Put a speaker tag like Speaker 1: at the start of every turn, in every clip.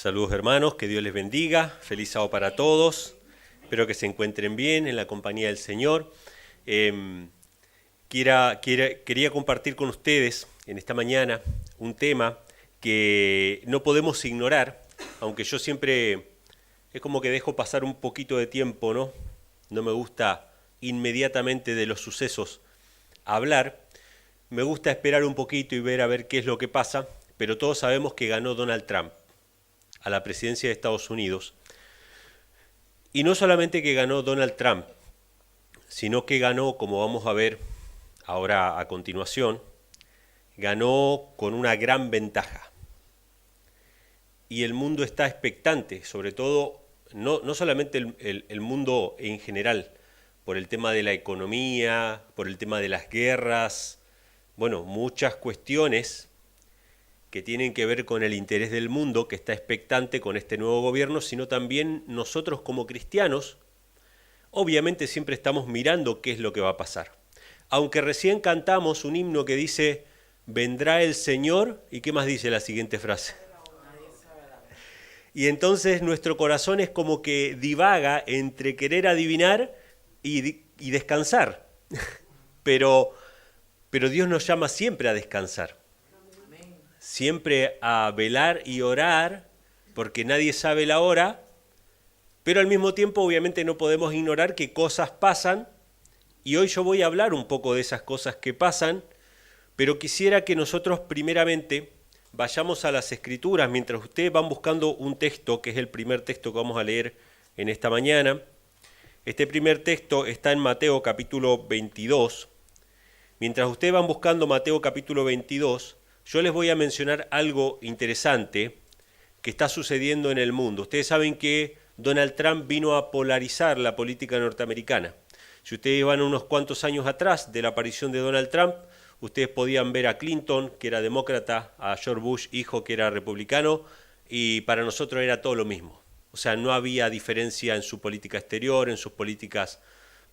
Speaker 1: Saludos hermanos, que Dios les bendiga, feliz sábado para todos, espero que se encuentren bien en la compañía del Señor. Quería compartir con ustedes en esta mañana un tema que no podemos ignorar, aunque yo siempre es como que dejo pasar un poquito de tiempo, ¿no? No me gusta inmediatamente de los sucesos hablar, me gusta esperar un poquito y ver a ver qué es lo que pasa, pero todos sabemos que ganó Donald Trump a la presidencia de Estados Unidos. Y no solamente que ganó Donald Trump, sino que ganó, como vamos a ver ahora a continuación, ganó con una gran ventaja. Y el mundo está expectante, sobre todo, no solamente el mundo en general, por el tema de la economía, por el tema de las guerras, bueno, muchas cuestiones que tienen que ver con el interés del mundo, que está expectante con este nuevo gobierno, sino también nosotros como cristianos, obviamente siempre estamos mirando qué es lo que va a pasar. Aunque recién cantamos un himno que dice, vendrá el Señor, ¿y qué más dice la siguiente frase? Y entonces nuestro corazón es como que divaga entre querer adivinar y descansar. Pero Dios nos llama siempre a descansar. Siempre a velar y orar, porque nadie sabe la hora, pero al mismo tiempo obviamente no podemos ignorar que cosas pasan, y hoy yo voy a hablar un poco de esas cosas que pasan, pero quisiera que nosotros primeramente vayamos a las Escrituras, mientras ustedes van buscando un texto, que es el primer texto que vamos a leer en esta mañana. Este primer texto está en Mateo capítulo 22. Mientras ustedes van buscando Mateo capítulo 22, yo les voy a mencionar algo interesante que está sucediendo en el mundo. Ustedes saben que Donald Trump vino a polarizar la política norteamericana. Si ustedes van unos cuantos años atrás de la aparición de Donald Trump, ustedes podían ver a Clinton, que era demócrata, a George Bush, hijo, que era republicano, y para nosotros era todo lo mismo. O sea, no había diferencia en su política exterior, en sus políticas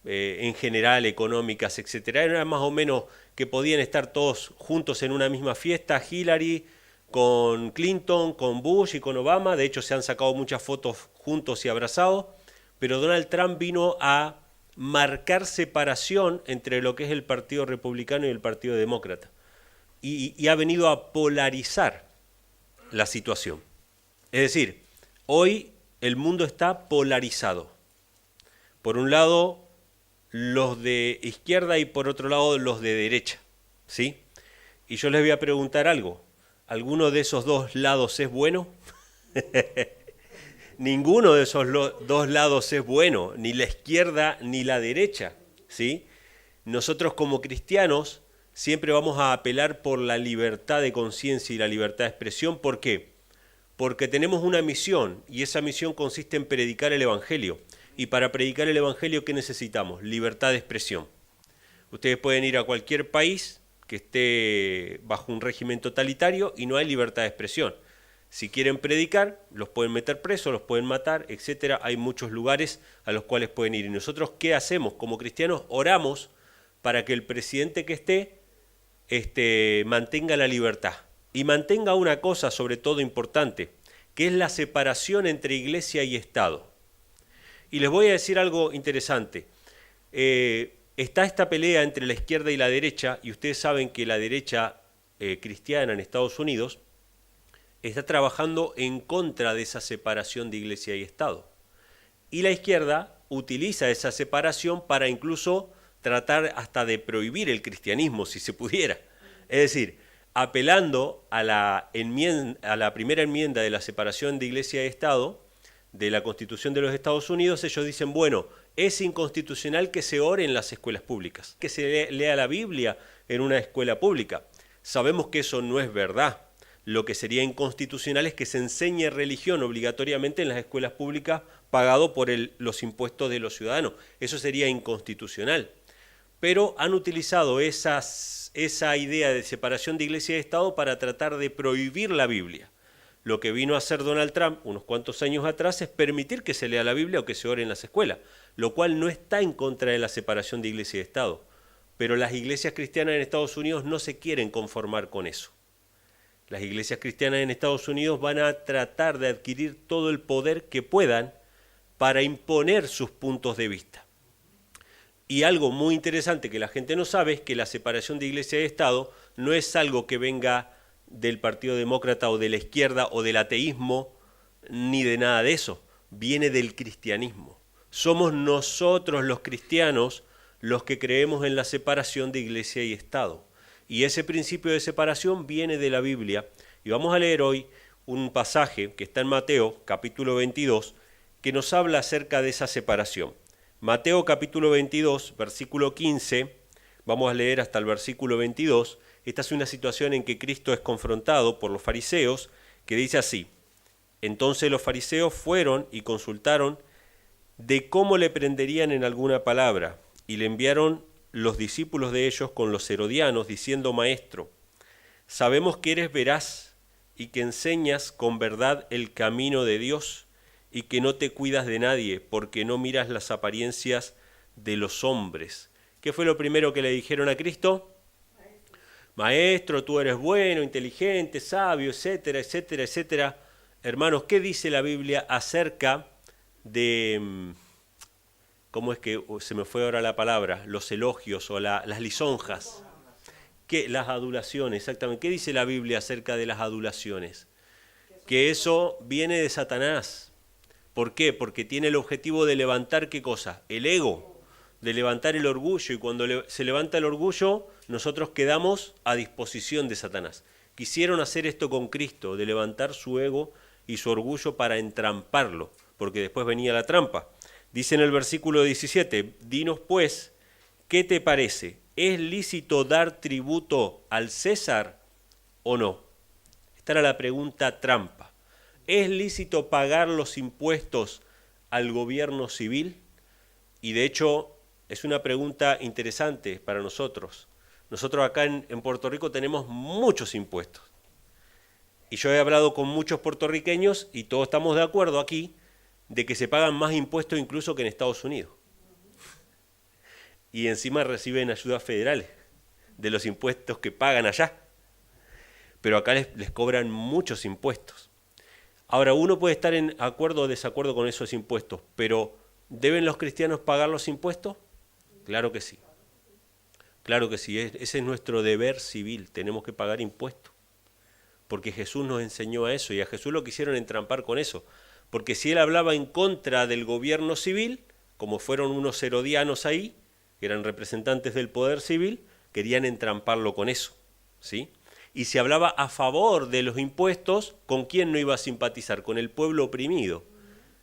Speaker 1: en general, económicas, etcétera. Era más o menos que podían estar todos juntos en una misma fiesta, Hillary con Clinton, con Bush y con Obama. De hecho, se han sacado muchas fotos juntos y abrazados, pero Donald Trump vino a marcar separación entre lo que es el Partido Republicano y el Partido Demócrata. Y ha venido a polarizar la situación. Es decir, hoy el mundo está polarizado. Por un lado, los de izquierda y por otro lado los de derecha, ¿sí? Y yo les voy a preguntar algo, ¿alguno de esos dos lados es bueno? Ninguno de esos dos lados es bueno, ni la izquierda ni la derecha, ¿sí? Nosotros como cristianos siempre vamos a apelar por la libertad de conciencia y la libertad de expresión. ¿Por qué? Porque tenemos una misión y esa misión consiste en predicar el Evangelio. Y para predicar el Evangelio, ¿qué necesitamos? Libertad de expresión. Ustedes pueden ir a cualquier país que esté bajo un régimen totalitario y no hay libertad de expresión. Si quieren predicar, los pueden meter presos, los pueden matar, etc. Hay muchos lugares a los cuales pueden ir. Y nosotros, ¿qué hacemos? Como cristianos, oramos para que el presidente que esté mantenga la libertad. Y mantenga una cosa sobre todo importante, que es la separación entre iglesia y Estado. Y les voy a decir algo interesante. Está esta pelea entre la izquierda y la derecha, y ustedes saben que la derecha cristiana en Estados Unidos está trabajando en contra de esa separación de iglesia y Estado. Y la izquierda utiliza esa separación para incluso tratar hasta de prohibir el cristianismo, si se pudiera. Es decir, apelando a la primera enmienda de la separación de iglesia y Estado, de la Constitución de los Estados Unidos, ellos dicen, bueno, es inconstitucional que se ore en las escuelas públicas, que se lea la Biblia en una escuela pública. Sabemos que eso no es verdad. Lo que sería inconstitucional es que se enseñe religión obligatoriamente en las escuelas públicas pagado por los impuestos de los ciudadanos. Eso sería inconstitucional. Pero han utilizado esa idea de separación de iglesia y Estado para tratar de prohibir la Biblia. Lo que vino a hacer Donald Trump unos cuantos años atrás es permitir que se lea la Biblia o que se ore en las escuelas, lo cual no está en contra de la separación de iglesia y Estado. Pero las iglesias cristianas en Estados Unidos no se quieren conformar con eso. Las iglesias cristianas en Estados Unidos van a tratar de adquirir todo el poder que puedan para imponer sus puntos de vista. Y algo muy interesante que la gente no sabe es que la separación de iglesia y Estado no es algo que venga del Partido Demócrata o de la izquierda o del ateísmo, ni de nada de eso. Viene del cristianismo. Somos nosotros los cristianos los que creemos en la separación de iglesia y Estado. Y ese principio de separación viene de la Biblia. Y vamos a leer hoy un pasaje que está en Mateo, capítulo 22, que nos habla acerca de esa separación. Mateo capítulo 22, versículo 15, vamos a leer hasta el versículo 22. Esta es una situación en que Cristo es confrontado por los fariseos, que dice así: entonces los fariseos fueron y consultaron de cómo le prenderían en alguna palabra, y le enviaron los discípulos de ellos con los herodianos, diciendo: Maestro, sabemos que eres veraz y que enseñas con verdad el camino de Dios, y que no te cuidas de nadie, porque no miras las apariencias de los hombres. ¿Qué fue lo primero que le dijeron a Cristo? Maestro, tú eres bueno, inteligente, sabio, etcétera, etcétera, etcétera. Hermanos, ¿qué dice la Biblia acerca de, cómo es que se me fue ahora la palabra, los elogios o las lisonjas? ¿Qué? Las adulaciones, exactamente. ¿Qué dice la Biblia acerca de las adulaciones? Que eso viene de Satanás. ¿Por qué? Porque tiene el objetivo de levantar, ¿qué cosa? El ego, de levantar el orgullo, y cuando se levanta el orgullo, nosotros quedamos a disposición de Satanás. Quisieron hacer esto con Cristo, de levantar su ego y su orgullo para entramparlo, porque después venía la trampa. Dice en el versículo 17, dinos pues, ¿qué te parece? ¿Es lícito dar tributo al César o no? Esta era la pregunta trampa. ¿Es lícito pagar los impuestos al gobierno civil? Y de hecho es una pregunta interesante para nosotros. Nosotros acá en Puerto Rico tenemos muchos impuestos. Y yo he hablado con muchos puertorriqueños y todos estamos de acuerdo aquí de que se pagan más impuestos incluso que en Estados Unidos. Y encima reciben ayudas federales de los impuestos que pagan allá. Pero acá les cobran muchos impuestos. Ahora, uno puede estar en acuerdo o desacuerdo con esos impuestos, pero ¿deben los cristianos pagar los impuestos? Claro que sí. Claro que sí, ese es nuestro deber civil, tenemos que pagar impuestos. Porque Jesús nos enseñó a eso, y a Jesús lo quisieron entrampar con eso. Porque si él hablaba en contra del gobierno civil, como fueron unos herodianos ahí, que eran representantes del poder civil, querían entramparlo con eso, ¿sí? Y si hablaba a favor de los impuestos, ¿con quién no iba a simpatizar? Con el pueblo oprimido.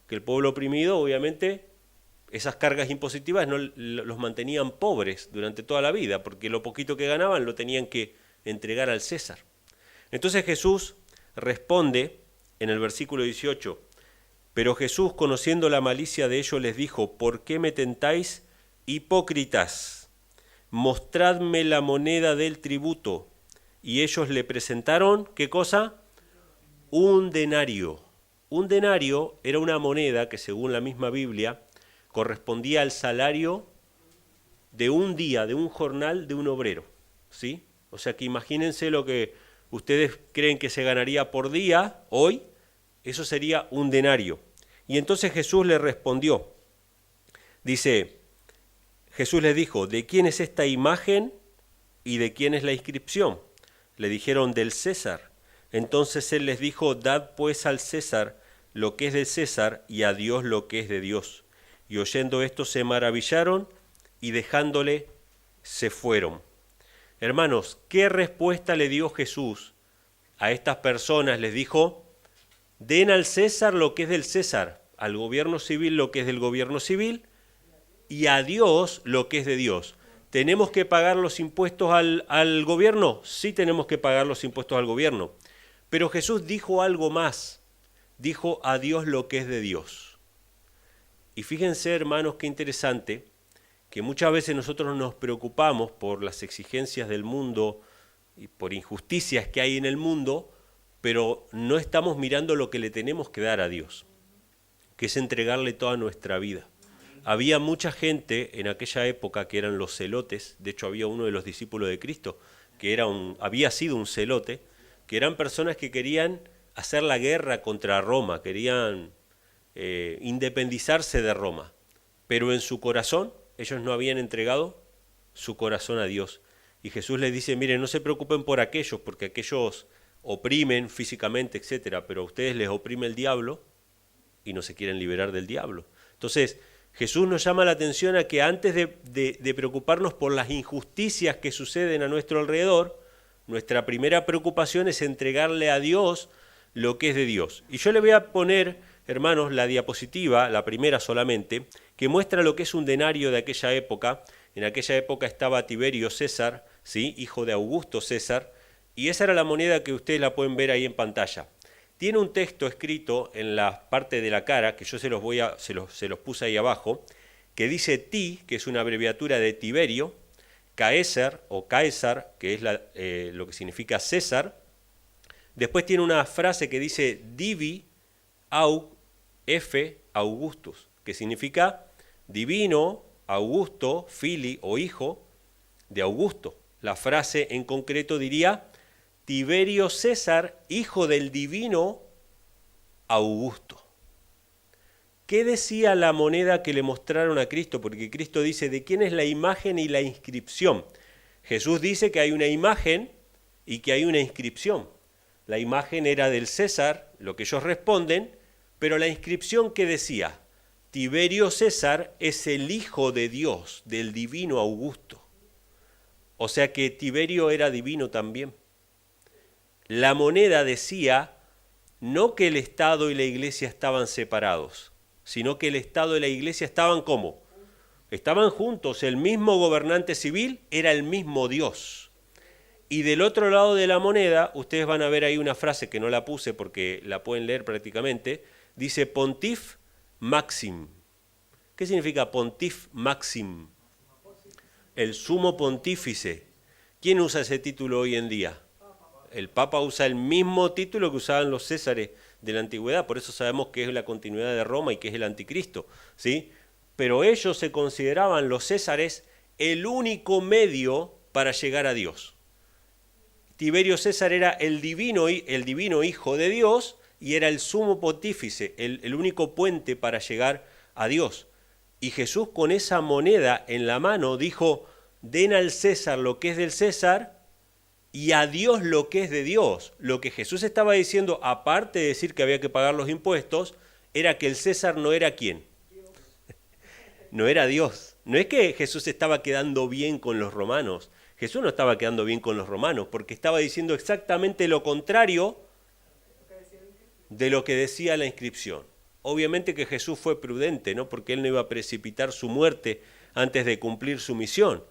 Speaker 1: Que el pueblo oprimido, obviamente, esas cargas impositivas no los mantenían pobres durante toda la vida, porque lo poquito que ganaban lo tenían que entregar al César. Entonces Jesús responde en el versículo 18, pero Jesús, conociendo la malicia de ellos, les dijo: ¿por qué me tentáis, hipócritas? Mostradme la moneda del tributo. Y ellos le presentaron, ¿qué cosa? Un denario. Un denario era una moneda que, según la misma Biblia, correspondía al salario de un día, de un jornal de un obrero, ¿sí? O sea que imagínense lo que ustedes creen que se ganaría por día hoy, eso sería un denario. Y entonces Jesús le respondió, dice, Jesús les dijo: ¿de quién es esta imagen y de quién es la inscripción? Le dijeron: del César. Entonces él les dijo: dad pues al César lo que es de César, y a Dios lo que es de Dios. Y oyendo esto se maravillaron, y dejándole se fueron. Hermanos, ¿qué respuesta le dio Jesús a estas personas? Les dijo: den al César lo que es del César, al gobierno civil lo que es del gobierno civil, y a Dios lo que es de Dios. ¿Tenemos que pagar los impuestos al gobierno? Sí, tenemos que pagar los impuestos al gobierno. Pero Jesús dijo algo más. Dijo: a Dios lo que es de Dios. Y fíjense, hermanos, qué interesante, que muchas veces nosotros nos preocupamos por las exigencias del mundo y por injusticias que hay en el mundo, pero no estamos mirando lo que le tenemos que dar a Dios, que es entregarle toda nuestra vida. Había mucha gente en aquella época que eran los celotes. De hecho, había uno de los discípulos de Cristo que había sido un celote, que eran personas que querían hacer la guerra contra Roma, querían independizarse de Roma, pero en su corazón ellos no habían entregado su corazón a Dios. Y Jesús les dice, miren, no se preocupen por aquellos, porque aquellos oprimen físicamente, etcétera, pero a ustedes les oprime el diablo y no se quieren liberar del diablo. Entonces, Jesús nos llama la atención a que antes de preocuparnos por las injusticias que suceden a nuestro alrededor, nuestra primera preocupación es entregarle a Dios lo que es de Dios. Y yo le voy a poner, hermanos, la diapositiva, la primera solamente, que muestra lo que es un denario de aquella época. En aquella época estaba Tiberio César, ¿sí?, hijo de Augusto César, y esa era la moneda que ustedes la pueden ver ahí en pantalla. Tiene un texto escrito en la parte de la cara, que yo se los puse ahí abajo, que dice Ti, que es una abreviatura de Tiberio, Caesar o Caesar, que es lo que significa César. Después tiene una frase que dice Divi Aug F Augustus, que significa divino, Augusto, fili o hijo de Augusto. La frase en concreto diría Tiberio César, hijo del divino Augusto. ¿Qué decía la moneda que le mostraron a Cristo? Porque Cristo dice, ¿de quién es la imagen y la inscripción? Jesús dice que hay una imagen y que hay una inscripción. La imagen era del César, lo que ellos responden, pero la inscripción que decía, Tiberio César es el hijo de Dios, del divino Augusto. O sea que Tiberio era divino también. La moneda decía no que el Estado y la Iglesia estaban separados, sino que el Estado y la Iglesia estaban ¿cómo? Estaban juntos, el mismo gobernante civil era el mismo Dios. Y del otro lado de la moneda, ustedes van a ver ahí una frase que no la puse porque la pueden leer prácticamente, dice Pontif Maxim. ¿Qué significa Pontif Maxim? El sumo pontífice. ¿Quién usa ese título hoy en día? El Papa usa el mismo título que usaban los Césares de la antigüedad, por eso sabemos que es la continuidad de Roma y que es el anticristo, ¿sí? Pero ellos se consideraban, los Césares, el único medio para llegar a Dios. Tiberio César era el divino hijo de Dios y era el sumo pontífice, el único puente para llegar a Dios. Y Jesús con esa moneda en la mano dijo, den al César lo que es del César y a Dios lo que es de Dios. Lo que Jesús estaba diciendo, aparte de decir que había que pagar los impuestos, era que el César no era ¿quién? No era Dios. No es que Jesús estaba quedando bien con los romanos. Jesús no estaba quedando bien con los romanos, porque estaba diciendo exactamente lo contrario de lo que decía la inscripción. Obviamente que Jesús fue prudente, ¿no? Porque él no iba a precipitar su muerte antes de cumplir su misión.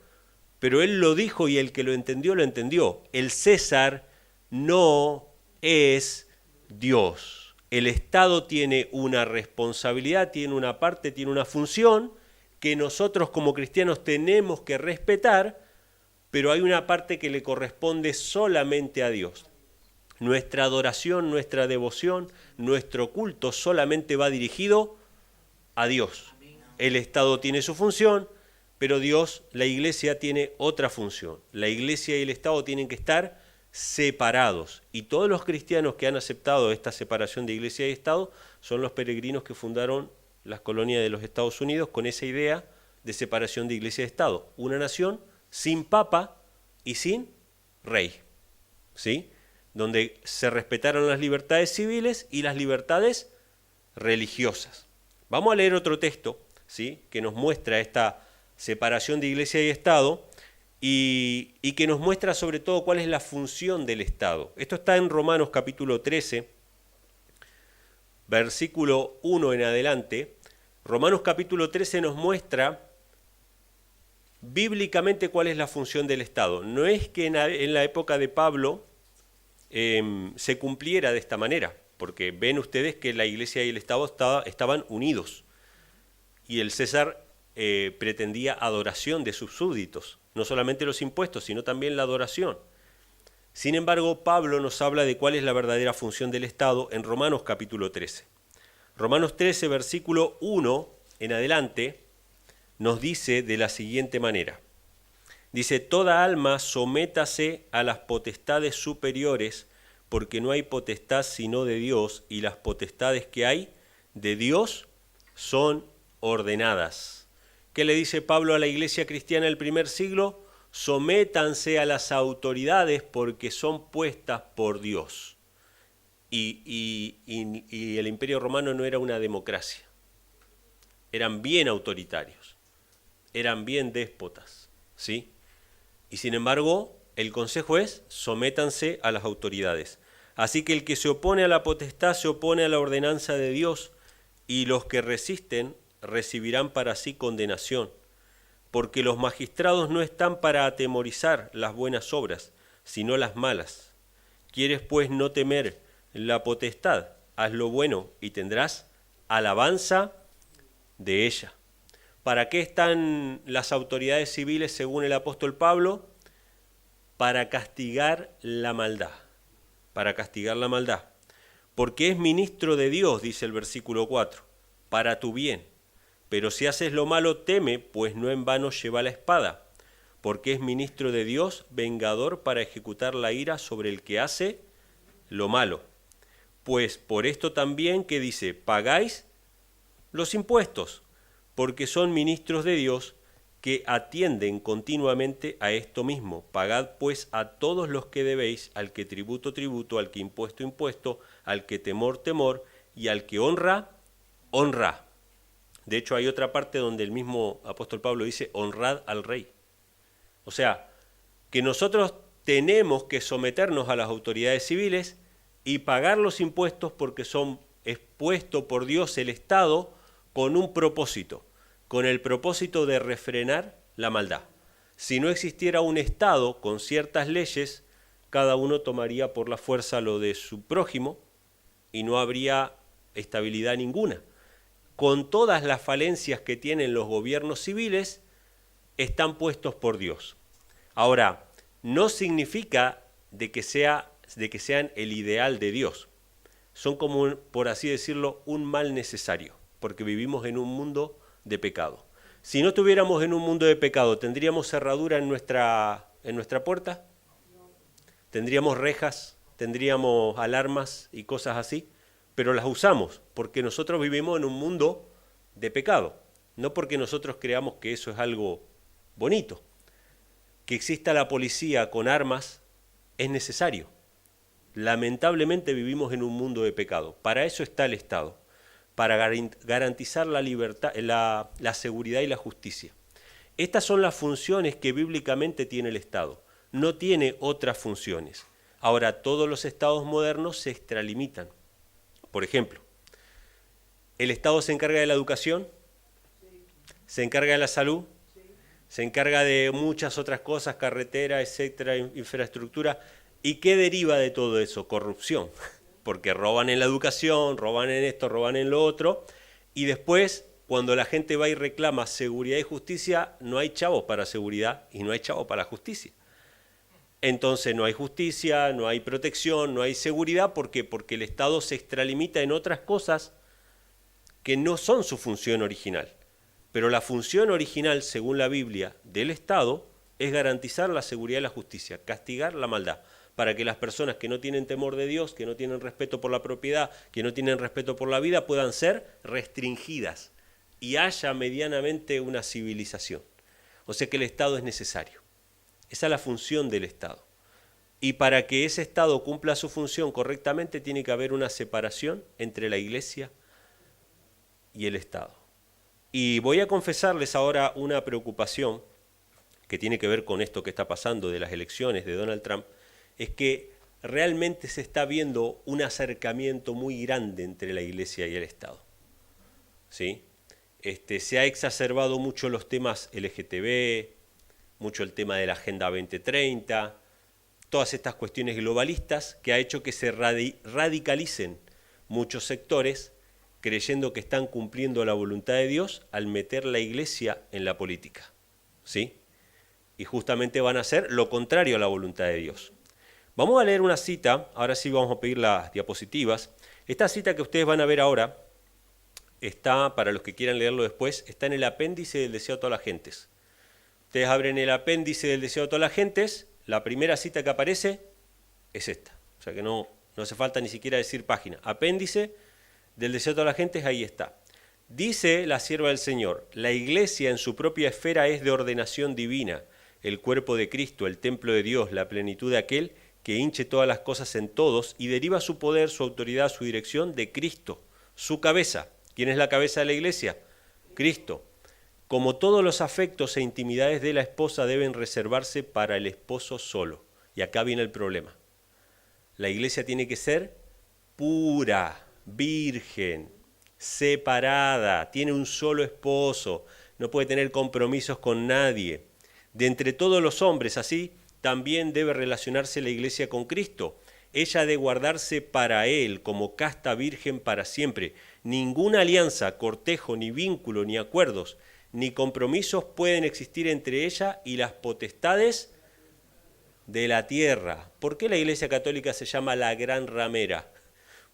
Speaker 1: Pero él lo dijo y el que lo entendió, lo entendió. El César no es Dios. El Estado tiene una responsabilidad, tiene una parte, tiene una función que nosotros como cristianos tenemos que respetar, pero hay una parte que le corresponde solamente a Dios. Nuestra adoración, nuestra devoción, nuestro culto solamente va dirigido a Dios. El Estado tiene su función, pero Dios, la Iglesia tiene otra función. La Iglesia y el Estado tienen que estar separados. Y todos los cristianos que han aceptado esta separación de Iglesia y Estado son los peregrinos que fundaron las colonias de los Estados Unidos con esa idea de separación de Iglesia y Estado. Una nación sin papa y sin rey, ¿sí? Donde se respetaron las libertades civiles y las libertades religiosas. Vamos a leer otro texto, ¿sí?, que nos muestra esta separación de Iglesia y Estado y que nos muestra sobre todo cuál es la función del Estado. Esto está en Romanos capítulo 13, versículo 1 en adelante. Romanos capítulo 13 nos muestra bíblicamente cuál es la función del Estado. No es que en la época de Pablo se cumpliera de esta manera, porque ven ustedes que la Iglesia y el Estado estaban unidos y el César pretendía adoración de sus súbditos, no solamente los impuestos, sino también la adoración. Sin embargo, Pablo nos habla de cuál es la verdadera función del Estado en Romanos capítulo 13. Romanos 13, versículo 1 en adelante, nos dice de la siguiente manera. Dice, toda alma sométase a las potestades superiores, porque no hay potestad sino de Dios, y las potestades que hay de Dios son ordenadas. ¿Qué le dice Pablo a la iglesia cristiana del primer siglo? Sométanse a las autoridades porque son puestas por Dios. Y el Imperio Romano no era una democracia. Eran bien autoritarios, eran bien déspotas, ¿sí? Y sin embargo, el consejo es: sométanse a las autoridades. Así que el que se opone a la potestad se opone a la ordenanza de Dios, y los que resisten recibirán para sí condenación, porque los magistrados no están para atemorizar las buenas obras, sino las malas. ¿Quieres pues no temer la potestad? Haz lo bueno y tendrás alabanza de ella. ¿Para qué están las autoridades civiles según el apóstol Pablo? Para castigar la maldad. Para castigar la maldad. Porque es ministro de Dios, dice el versículo 4, para tu bien. Pero si haces lo malo, teme, pues no en vano lleva la espada, porque es ministro de Dios, vengador para ejecutar la ira sobre el que hace lo malo. Pues por esto también que dice, pagáis los impuestos, porque son ministros de Dios que atienden continuamente a esto mismo. Pagad pues a todos los que debéis, al que tributo, tributo, al que impuesto, impuesto, al que temor, temor, y al que honra, honra. De hecho, hay otra parte donde el mismo apóstol Pablo dice, honrad al rey. O sea, que nosotros tenemos que someternos a las autoridades civiles y pagar los impuestos porque son expuestos por Dios el Estado con un propósito, con el propósito de refrenar la maldad. Si no existiera un Estado con ciertas leyes, cada uno tomaría por la fuerza lo de su prójimo y no habría estabilidad ninguna. Con todas las falencias que tienen los gobiernos civiles, están puestos por Dios. Ahora, no significa de que sean el ideal de Dios. Son como, por así decirlo, un mal necesario, porque vivimos en un mundo de pecado. Si no estuviéramos en un mundo de pecado, ¿tendríamos cerradura en nuestra puerta? ¿Tendríamos rejas? ¿Tendríamos alarmas y cosas así? Pero las usamos porque nosotros vivimos en un mundo de pecado, no porque nosotros creamos que eso es algo bonito. Que exista la policía con armas es necesario. Lamentablemente vivimos en un mundo de pecado. Para eso está el Estado, para garantizar la libertad, la seguridad y la justicia. Estas son las funciones que bíblicamente tiene el Estado. No tiene otras funciones. Ahora, todos los estados modernos se extralimitan. Por ejemplo, ¿el Estado se encarga de la educación? Sí. ¿Se encarga de la salud? Sí. ¿Se encarga de muchas otras cosas, carretera, etcétera, infraestructura? ¿Y qué deriva de todo eso? Corrupción. Porque roban en la educación, roban en esto, roban en lo otro. Y después, cuando la gente va y reclama seguridad y justicia, no hay chavos para seguridad y no hay chavos para justicia. Entonces no hay justicia, no hay protección, no hay seguridad. ¿Por qué? Porque el Estado se extralimita en otras cosas que no son su función original. Pero la función original, según la Biblia, del Estado es garantizar la seguridad y la justicia, castigar la maldad, para que las personas que no tienen temor de Dios, que no tienen respeto por la propiedad, que no tienen respeto por la vida, puedan ser restringidas y haya medianamente una civilización. O sea que el Estado es necesario. Esa es la función del Estado. Y para que ese Estado cumpla su función correctamente, tiene que haber una separación entre la Iglesia y el Estado. Y voy a confesarles ahora una preocupación que tiene que ver con esto que está pasando de las elecciones de Donald Trump, es que realmente se está viendo un acercamiento muy grande entre la Iglesia y el Estado. ¿Sí? Se ha exacerbado mucho los temas LGTB, mucho el tema de la Agenda 2030, todas estas cuestiones globalistas que ha hecho que se radicalicen muchos sectores creyendo que están cumpliendo la voluntad de Dios al meter la Iglesia en la política. ¿Sí? Y justamente van a hacer lo contrario a la voluntad de Dios. Vamos a leer una cita, ahora sí vamos a pedir las diapositivas. Esta cita que ustedes van a ver ahora está, para los que quieran leerlo después, está en el apéndice del Deseo a todas las gentes. Ustedes abren el apéndice del Deseo a todas las gentes, la primera cita que aparece es esta, sea que no hace falta ni siquiera decir página. Apéndice del deseo de toda la gente, ahí está. Dice la sierva del Señor, la iglesia en su propia esfera es de ordenación divina, el cuerpo de Cristo, el templo de Dios, la plenitud de aquel que hinche todas las cosas en todos y deriva su poder, su autoridad, su dirección de Cristo, su cabeza. ¿Quién es la cabeza de la iglesia? Cristo. Como todos los afectos e intimidades de la esposa deben reservarse para el esposo solo. Y acá viene el problema. La iglesia tiene que ser pura, virgen, separada, tiene un solo esposo, no puede tener compromisos con nadie. De entre todos los hombres, así, también debe relacionarse la iglesia con Cristo. Ella ha de guardarse para Él como casta virgen para siempre. Ninguna alianza, cortejo, ni vínculo, ni acuerdos, ni compromisos pueden existir entre ella y las potestades de la tierra. ¿Por qué la Iglesia Católica se llama la Gran Ramera?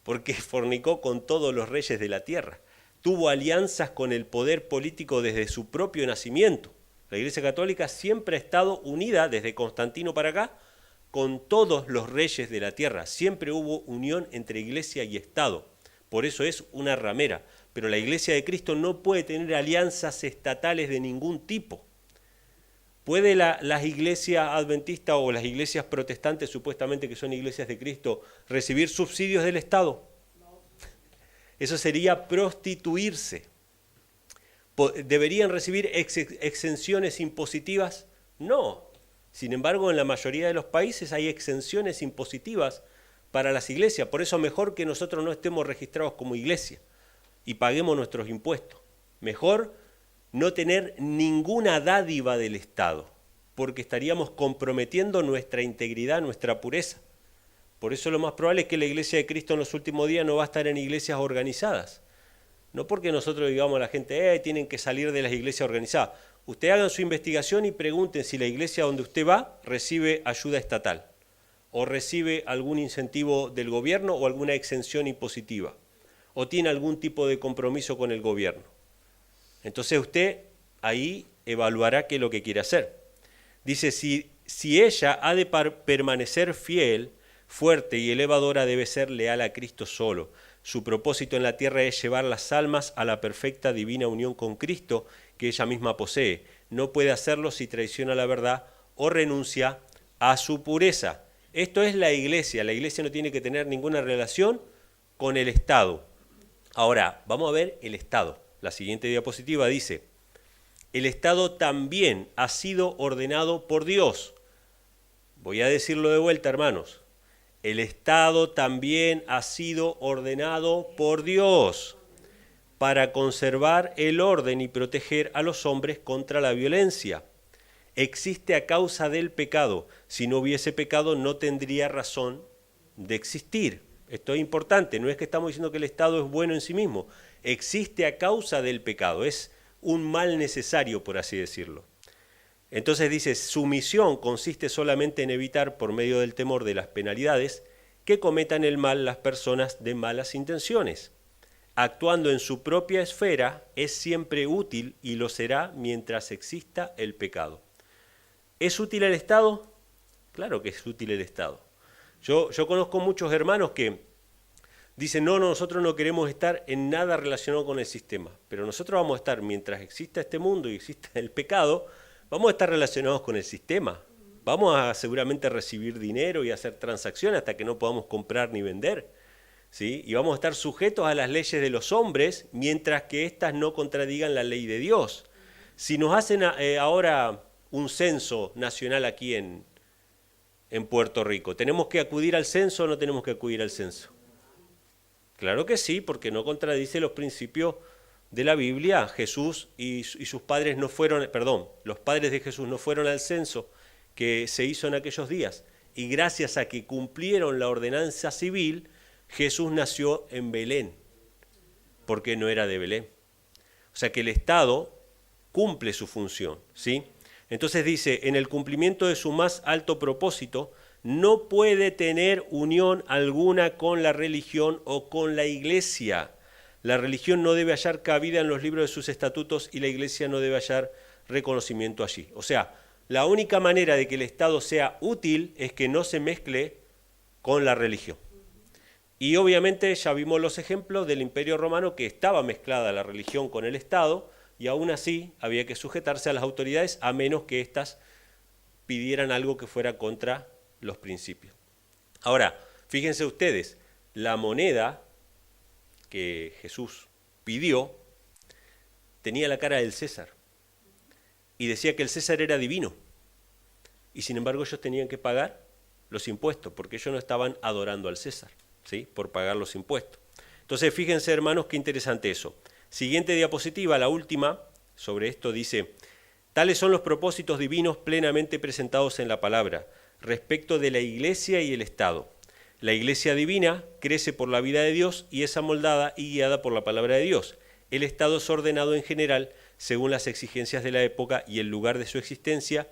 Speaker 1: Porque fornicó con todos los reyes de la tierra. Tuvo alianzas con el poder político desde su propio nacimiento. La Iglesia Católica siempre ha estado unida, desde Constantino para acá, con todos los reyes de la tierra. Siempre hubo unión entre Iglesia y Estado. Por eso es una ramera. Pero la Iglesia de Cristo no puede tener alianzas estatales de ningún tipo. ¿Puede las iglesias adventistas o las iglesias protestantes, supuestamente que son iglesias de Cristo, recibir subsidios del Estado? No. Eso sería prostituirse. ¿Deberían recibir exenciones impositivas? No. Sin embargo, en la mayoría de los países hay exenciones impositivas para las iglesias. Por eso mejor que nosotros no estemos registrados como iglesia y paguemos nuestros impuestos. Mejor no tener ninguna dádiva del Estado, porque estaríamos comprometiendo nuestra integridad, nuestra pureza. Por eso lo más probable es que la Iglesia de Cristo en los últimos días no va a estar en iglesias organizadas. No porque nosotros digamos a la gente, tienen que salir de las iglesias organizadas. Usted hagan su investigación y pregunten si la iglesia donde usted va recibe ayuda estatal o recibe algún incentivo del gobierno o alguna exención impositiva o tiene algún tipo de compromiso con el gobierno. Entonces usted ahí evaluará qué es lo que quiere hacer. Dice, si ella ha de permanecer fiel, fuerte y elevadora, debe ser leal a Cristo solo. Su propósito en la tierra es llevar las almas a la perfecta divina unión con Cristo que ella misma posee. No puede hacerlo si traiciona la verdad o renuncia a su pureza. Esto es la iglesia. La iglesia no tiene que tener ninguna relación con el Estado. Ahora, vamos a ver el Estado. La siguiente diapositiva dice, el Estado también ha sido ordenado por Dios. Voy a decirlo de vuelta, hermanos. El Estado también ha sido ordenado por Dios para conservar el orden y proteger a los hombres contra la violencia. Existe a causa del pecado. Si no hubiese pecado, no tendría razón de existir. Esto es importante. No es que estamos diciendo que el Estado es bueno en sí mismo. Existe a causa del pecado. Es un mal necesario, por así decirlo. Entonces dice, su misión consiste solamente en evitar, por medio del temor de las penalidades, que cometan el mal las personas de malas intenciones. Actuando en su propia esfera es siempre útil y lo será mientras exista el pecado. ¿Es útil el Estado? Claro que es útil el Estado. Yo conozco muchos hermanos que dicen, no, nosotros no queremos estar en nada relacionado con el sistema, pero nosotros vamos a estar, mientras exista este mundo y exista el pecado, vamos a estar relacionados con el sistema. Vamos a seguramente recibir dinero y hacer transacciones hasta que no podamos comprar ni vender, ¿sí? Y vamos a estar sujetos a las leyes de los hombres mientras que éstas no contradigan la ley de Dios. Si nos hacen ahora un censo nacional aquí en Puerto Rico, ¿tenemos que acudir al censo o no tenemos que acudir al censo? Claro que sí, porque no contradice los principios de la Biblia. Jesús y sus padres no fueron, los padres de Jesús no fueron al censo que se hizo en aquellos días. Y gracias a que cumplieron la ordenanza civil, Jesús nació en Belén, porque no era de Belén. O sea que el Estado cumple su función, ¿sí? Entonces dice, en el cumplimiento de su más alto propósito, no puede tener unión alguna con la religión o con la iglesia. La religión no debe hallar cabida en los libros de sus estatutos y la iglesia no debe hallar reconocimiento allí. O sea, la única manera de que el Estado sea útil es que no se mezcle con la religión. Y obviamente ya vimos los ejemplos del Imperio Romano, que estaba mezclada la religión con el Estado, y aún así había que sujetarse a las autoridades a menos que éstas pidieran algo que fuera contra los principios. Ahora, fíjense ustedes, la moneda que Jesús pidió tenía la cara del César y decía que el César era divino, y sin embargo ellos tenían que pagar los impuestos porque ellos no estaban adorando al César, ¿sí? Por pagar los impuestos. Entonces fíjense, hermanos, qué interesante eso. Siguiente diapositiva, la última, sobre esto dice: tales son los propósitos divinos plenamente presentados en la palabra respecto de la Iglesia y el Estado. La Iglesia divina crece por la vida de Dios y es amoldada y guiada por la palabra de Dios. El Estado es ordenado en general según las exigencias de la época y el lugar de su existencia,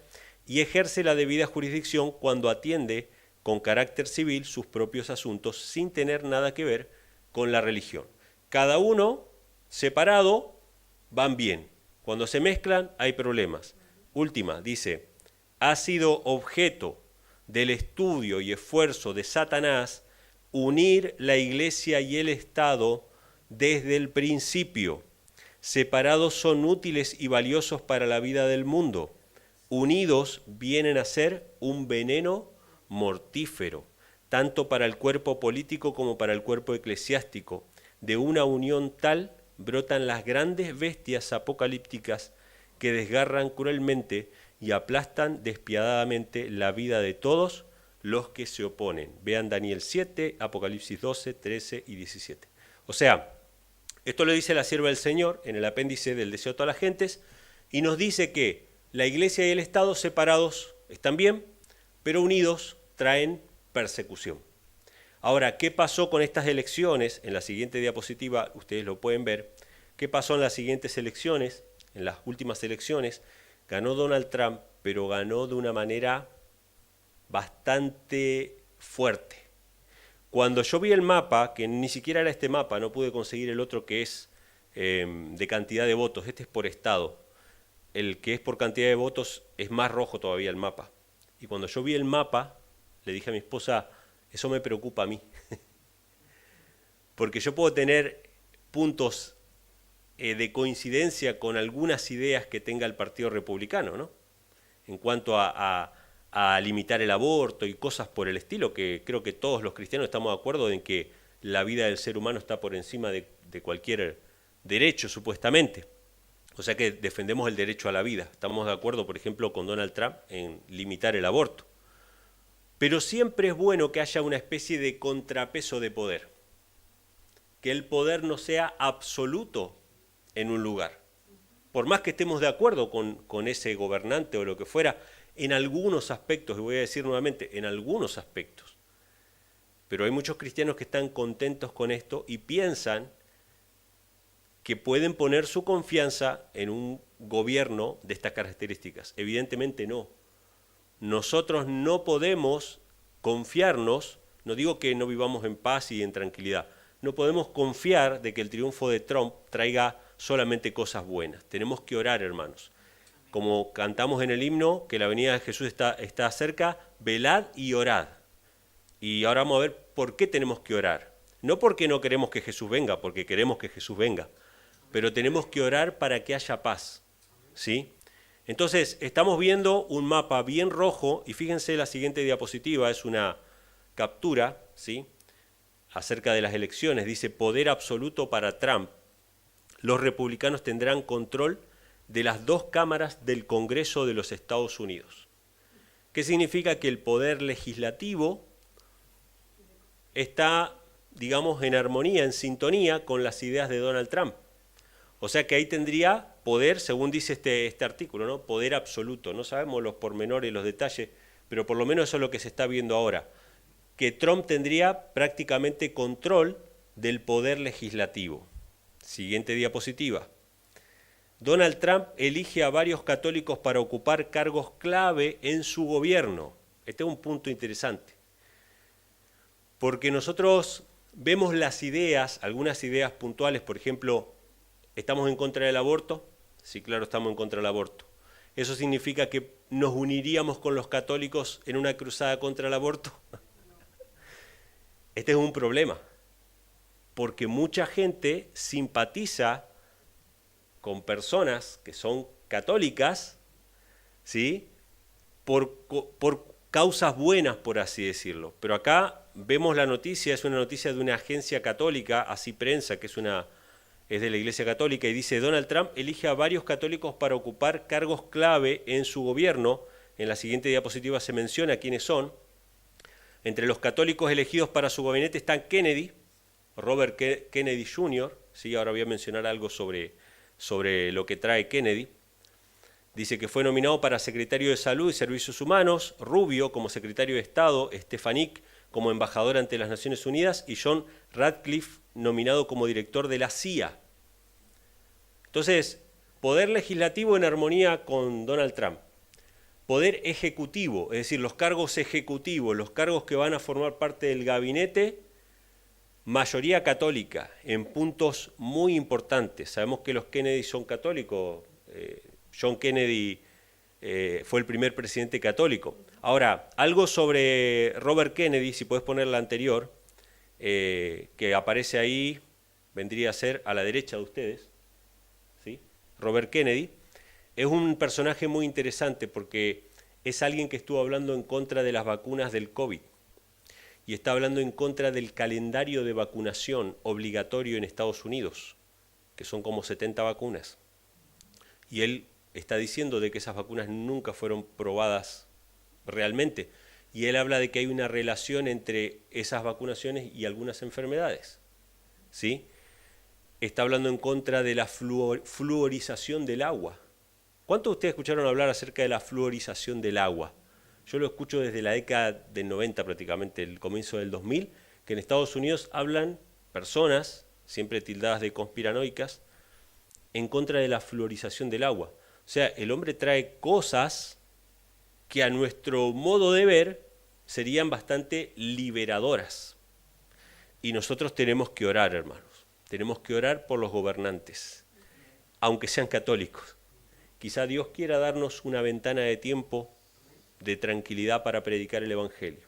Speaker 1: y ejerce la debida jurisdicción cuando atiende con carácter civil sus propios asuntos sin tener nada que ver con la religión. Cada uno separado van bien. Cuando se mezclan hay problemas. Última, dice: ha sido objeto del estudio y esfuerzo de Satanás unir la Iglesia y el Estado desde el principio. Separados son útiles y valiosos para la vida del mundo. Unidos vienen a ser un veneno mortífero, tanto para el cuerpo político como para el cuerpo eclesiástico. De una unión tal brotan las grandes bestias apocalípticas que desgarran cruelmente y aplastan despiadadamente la vida de todos los que se oponen. Vean Daniel 7, Apocalipsis 12, 13 y 17. O sea, esto lo dice la sierva del Señor en el apéndice del Deseo de todas las gentes, y nos dice que la Iglesia y el Estado separados están bien, pero unidos traen persecución. Ahora, ¿qué pasó con estas elecciones? En la siguiente diapositiva ustedes lo pueden ver. ¿Qué pasó en las siguientes elecciones? En las últimas elecciones ganó Donald Trump, pero ganó de una manera bastante fuerte. Cuando yo vi el mapa, que ni siquiera era este mapa, no pude conseguir el otro que es de cantidad de votos, este es por estado. El que es por cantidad de votos es más rojo todavía el mapa. Y cuando yo vi el mapa, le dije a mi esposa: eso me preocupa a mí. Porque yo puedo tener puntos de coincidencia con algunas ideas que tenga el Partido Republicano, ¿no? En cuanto a limitar el aborto y cosas por el estilo, que creo que todos los cristianos estamos de acuerdo en que la vida del ser humano está por encima de cualquier derecho, supuestamente. O sea que defendemos el derecho a la vida. Estamos de acuerdo, por ejemplo, con Donald Trump en limitar el aborto. Pero siempre es bueno que haya una especie de contrapeso de poder. Que el poder no sea absoluto en un lugar. Por más que estemos de acuerdo con ese gobernante o lo que fuera, en algunos aspectos, y voy a decir nuevamente, en algunos aspectos. Pero hay muchos cristianos que están contentos con esto y piensan que pueden poner su confianza en un gobierno de estas características. Evidentemente no. Nosotros no podemos confiarnos, no digo que no vivamos en paz y en tranquilidad, no podemos confiar de que el triunfo de Trump traiga solamente cosas buenas. Tenemos que orar, hermanos. Como cantamos en el himno, que la venida de Jesús está cerca, velad y orad. Y ahora vamos a ver por qué tenemos que orar. No porque no queremos que Jesús venga, porque queremos que Jesús venga. Pero tenemos que orar para que haya paz, ¿sí? Entonces, estamos viendo un mapa bien rojo, y fíjense la siguiente diapositiva, es una captura, ¿sí? Acerca de las elecciones, dice: poder absoluto para Trump. Los republicanos tendrán control de las dos cámaras del Congreso de los Estados Unidos. ¿Qué significa? Que el poder legislativo está, digamos, en armonía, en sintonía con las ideas de Donald Trump. O sea que ahí tendría poder, según dice este artículo, ¿no? Poder absoluto. No sabemos los pormenores y los detalles, pero por lo menos eso es lo que se está viendo ahora. Que Trump tendría prácticamente control del poder legislativo. Siguiente diapositiva. Donald Trump elige a varios católicos para ocupar cargos clave en su gobierno. Este es un punto interesante. Porque nosotros vemos las ideas, algunas ideas puntuales, por ejemplo, ¿estamos en contra del aborto? Sí, claro, estamos en contra del aborto. ¿Eso significa que nos uniríamos con los católicos en una cruzada contra el aborto? Este es un problema, porque mucha gente simpatiza con personas que son católicas, ¿sí? Por causas buenas, por así decirlo. Pero acá vemos la noticia, es una noticia de una agencia católica, Así Prensa, que es de la Iglesia Católica, y dice: Donald Trump elige a varios católicos para ocupar cargos clave en su gobierno. En la siguiente diapositiva se menciona quiénes son. Entre los católicos elegidos para su gabinete están Kennedy, Robert Kennedy Jr., ¿sí? Ahora voy a mencionar algo sobre lo que trae Kennedy. Dice que fue nominado para secretario de Salud y Servicios Humanos, Rubio como secretario de Estado, Stefanik como embajador ante las Naciones Unidas y John Ratcliffe nominado como director de la CIA. Entonces, poder legislativo en armonía con Donald Trump. Poder ejecutivo, es decir, los cargos ejecutivos, los cargos que van a formar parte del gabinete, mayoría católica en puntos muy importantes. Sabemos que los Kennedy son católicos. John Kennedy fue el primer presidente católico. Ahora, algo sobre Robert Kennedy, si puedes poner la anterior, que aparece ahí, vendría a ser a la derecha de ustedes, ¿sí? Robert Kennedy es un personaje muy interesante porque es alguien que estuvo hablando en contra de las vacunas del COVID y está hablando en contra del calendario de vacunación obligatorio en Estados Unidos, que son como 70 vacunas. Y él está diciendo de que esas vacunas nunca fueron probadas realmente. Y él habla de que hay una relación entre esas vacunaciones y algunas enfermedades, ¿sí? Está hablando en contra de la fluorización del agua. ¿Cuántos de ustedes escucharon hablar acerca de la fluorización del agua? Yo lo escucho desde la década del 90 prácticamente, el comienzo del 2000, que en Estados Unidos hablan personas, siempre tildadas de conspiranoicas, en contra de la fluorización del agua. O sea, el hombre trae cosas que a nuestro modo de ver serían bastante liberadoras. Y nosotros tenemos que orar, hermanos. Tenemos que orar por los gobernantes, aunque sean católicos. Quizá Dios quiera darnos una ventana de tiempo de tranquilidad para predicar el Evangelio.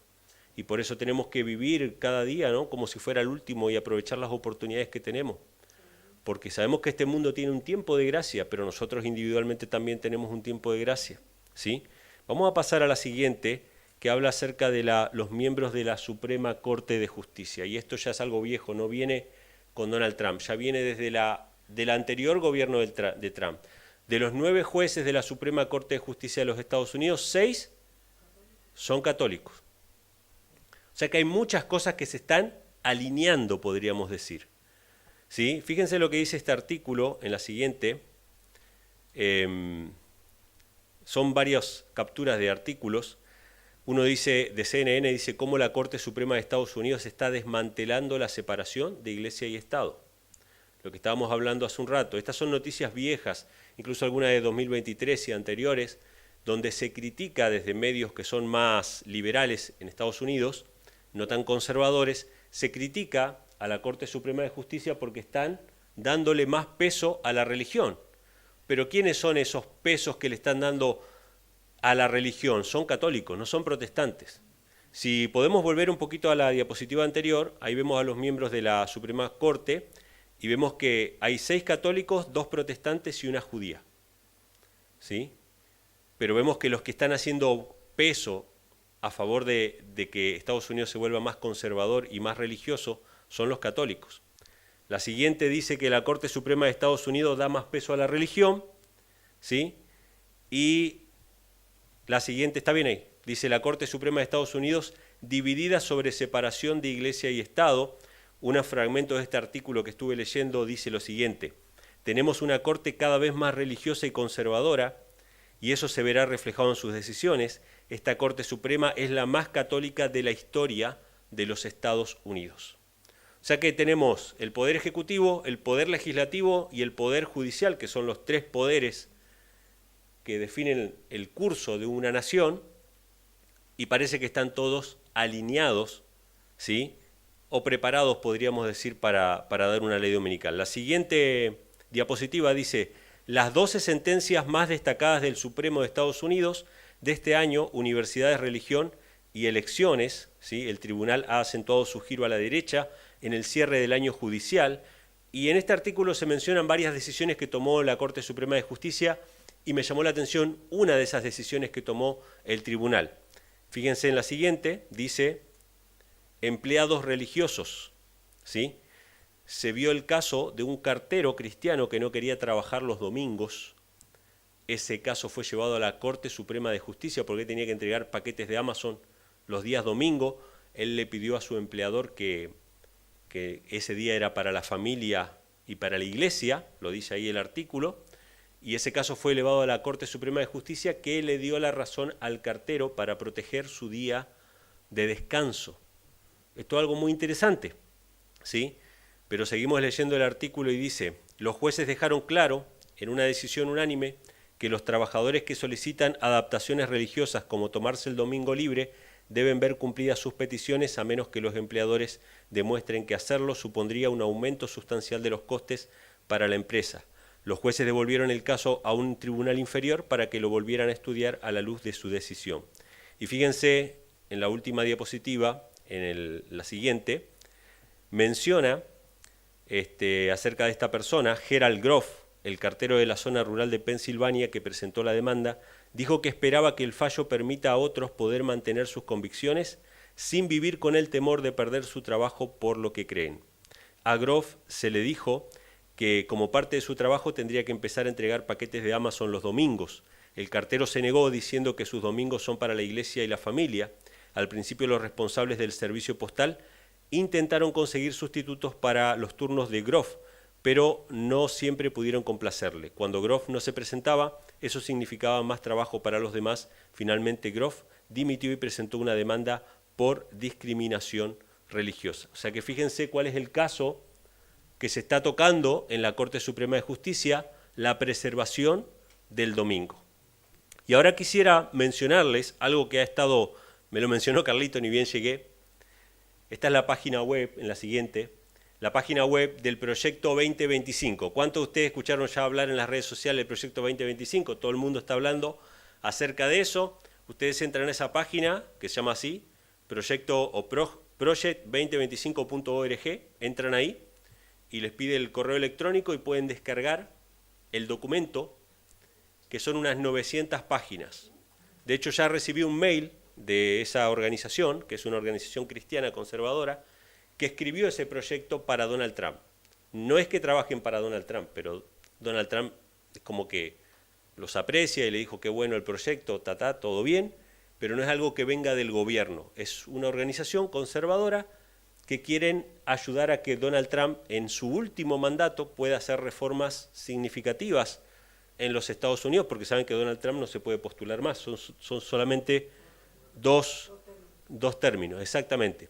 Speaker 1: Y por eso tenemos que vivir cada día, ¿no?, como si fuera el último y aprovechar las oportunidades que tenemos. Porque sabemos que este mundo tiene un tiempo de gracia, pero nosotros individualmente también tenemos un tiempo de gracia, ¿sí? Vamos a pasar a la siguiente, que habla acerca de los miembros de la Suprema Corte de Justicia. Y esto ya es algo viejo, no viene con Donald Trump, ya viene desde del anterior gobierno de Trump. De los 9 jueces de la Suprema Corte de Justicia de los Estados Unidos, 6 son católicos. O sea que hay muchas cosas que se están alineando, podríamos decir, ¿sí? Fíjense lo que dice este artículo en la siguiente. Son varias capturas de artículos. Uno dice, de CNN, dice cómo la Corte Suprema de Estados Unidos está desmantelando la separación de Iglesia y Estado. Lo que estábamos hablando hace un rato. Estas son noticias viejas, incluso algunas de 2023 y anteriores, donde se critica desde medios que son más liberales en Estados Unidos, no tan conservadores, se critica a la Corte Suprema de Justicia porque están dándole más peso a la religión. Pero ¿quiénes son esos pesos que le están dando a la religión? Son católicos, no son protestantes. Si podemos volver un poquito a la diapositiva anterior, ahí vemos a los miembros de la Suprema Corte y vemos que hay 6 católicos, 2 protestantes y una judía, ¿sí? Pero vemos que los que están haciendo peso a favor de que Estados Unidos se vuelva más conservador y más religioso son los católicos. La siguiente dice que la Corte Suprema de Estados Unidos da más peso a la religión, ¿sí? Y la siguiente, está bien ahí, dice la Corte Suprema de Estados Unidos dividida sobre separación de Iglesia y Estado. Un fragmento de este artículo que estuve leyendo dice lo siguiente: tenemos una Corte cada vez más religiosa y conservadora, y eso se verá reflejado en sus decisiones. Esta Corte Suprema es la más católica de la historia de los Estados Unidos. O sea que tenemos el Poder Ejecutivo, el Poder Legislativo y el Poder Judicial, que son los 3 poderes que definen el curso de una nación, y parece que están todos alineados, ¿sí?, o preparados, podríamos decir, para dar una ley dominical. La siguiente diapositiva dice: las 12 sentencias más destacadas del Supremo de Estados Unidos de este año, Universidades, Religión, y elecciones, ¿sí? El tribunal ha acentuado su giro a la derecha en el cierre del año judicial, y en este artículo se mencionan varias decisiones que tomó la Corte Suprema de Justicia, y me llamó la atención una de esas decisiones que tomó el tribunal. Fíjense en la siguiente, dice, empleados religiosos, ¿sí? Se vio el caso de un cartero cristiano que no quería trabajar los domingos. Ese caso fue llevado a la Corte Suprema de Justicia porque tenía que entregar paquetes de Amazon los días domingo. Él le pidió a su empleador que ese día era para la familia y para la iglesia, lo dice ahí el artículo, y ese caso fue elevado a la Corte Suprema de Justicia, que le dio la razón al cartero para proteger su día de descanso. Esto es algo muy interesante, ¿sí? Pero seguimos leyendo el artículo y dice, los jueces dejaron claro, en una decisión unánime, que los trabajadores que solicitan adaptaciones religiosas como tomarse el domingo libre deben ver cumplidas sus peticiones a menos que los empleadores demuestren que hacerlo supondría un aumento sustancial de los costes para la empresa. Los jueces devolvieron el caso a un tribunal inferior para que lo volvieran a estudiar a la luz de su decisión. Y fíjense, en la última diapositiva, la siguiente, menciona acerca de esta persona, Gerald Groff, el cartero de la zona rural de Pensilvania que presentó la demanda, dijo que esperaba que el fallo permita a otros poder mantener sus convicciones sin vivir con el temor de perder su trabajo por lo que creen. A Groff se le dijo que como parte de su trabajo tendría que empezar a entregar paquetes de Amazon los domingos. El cartero se negó diciendo que sus domingos son para la iglesia y la familia. Al principio los responsables del servicio postal intentaron conseguir sustitutos para los turnos de Groff, pero no siempre pudieron complacerle. Cuando Groff no se presentaba, eso significaba más trabajo para los demás. Finalmente Groff dimitió y presentó una demanda por discriminación religiosa. O sea que fíjense cuál es el caso que se está tocando en la Corte Suprema de Justicia, la preservación del domingo. Y ahora quisiera mencionarles algo que me lo mencionó Carlito, ni bien llegué. Esta es la página web, en la siguiente, la página web del Proyecto 2025. ¿Cuántos de ustedes escucharon ya hablar en las redes sociales del Proyecto 2025? Todo el mundo está hablando acerca de eso. Ustedes entran a esa página, que se llama así, project2025.org, entran ahí y les pide el correo electrónico y pueden descargar el documento, que son unas 900 páginas. De hecho, ya recibí un mail de esa organización, que es una organización cristiana conservadora, que escribió ese proyecto para Donald Trump. No es que trabajen para Donald Trump, pero Donald Trump es como que los aprecia y le dijo que bueno el proyecto, todo bien, pero no es algo que venga del gobierno. Es una organización conservadora que quieren ayudar a que Donald Trump en su último mandato pueda hacer reformas significativas en los Estados Unidos, porque saben que Donald Trump no se puede postular más, son solamente dos términos, exactamente.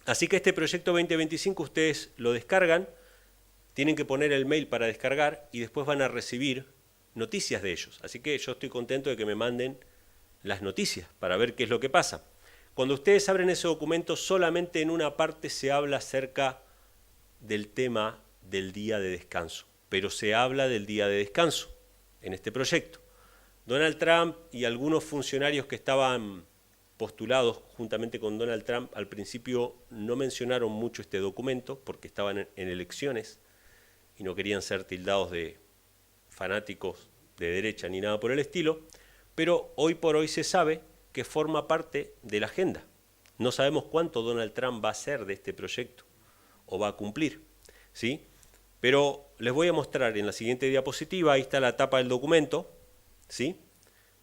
Speaker 1: Así que este proyecto 2025 ustedes lo descargan, tienen que poner el mail para descargar y después van a recibir noticias de ellos. Así que yo estoy contento de que me manden las noticias para ver qué es lo que pasa. Cuando ustedes abren ese documento, solamente en una parte se habla acerca del tema del día de descanso, pero se habla del día de descanso en este proyecto. Donald Trump y algunos funcionarios que estaban postulados juntamente con Donald Trump al principio no mencionaron mucho este documento porque estaban en elecciones y no querían ser tildados de fanáticos de derecha ni nada por el estilo, pero hoy por hoy se sabe que forma parte de la agenda. No sabemos cuánto Donald Trump va a hacer de este proyecto o va a cumplir, ¿sí? Pero les voy a mostrar en la siguiente diapositiva, ahí está la tapa del documento, ¿sí?,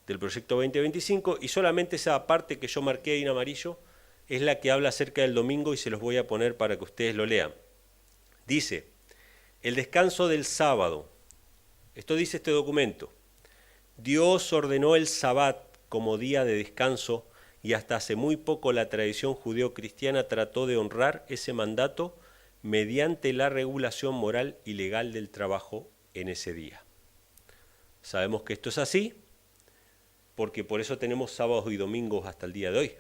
Speaker 1: del proyecto 2025, y solamente esa parte que yo marqué ahí en amarillo es la que habla acerca del domingo y se los voy a poner para que ustedes lo lean. Dice, el descanso del sábado. Esto dice este documento. Dios ordenó el Sabbat como día de descanso y hasta hace muy poco la tradición judeo-cristiana trató de honrar ese mandato mediante la regulación moral y legal del trabajo en ese día. Sabemos que esto es así, porque por eso tenemos sábados y domingos hasta el día de hoy.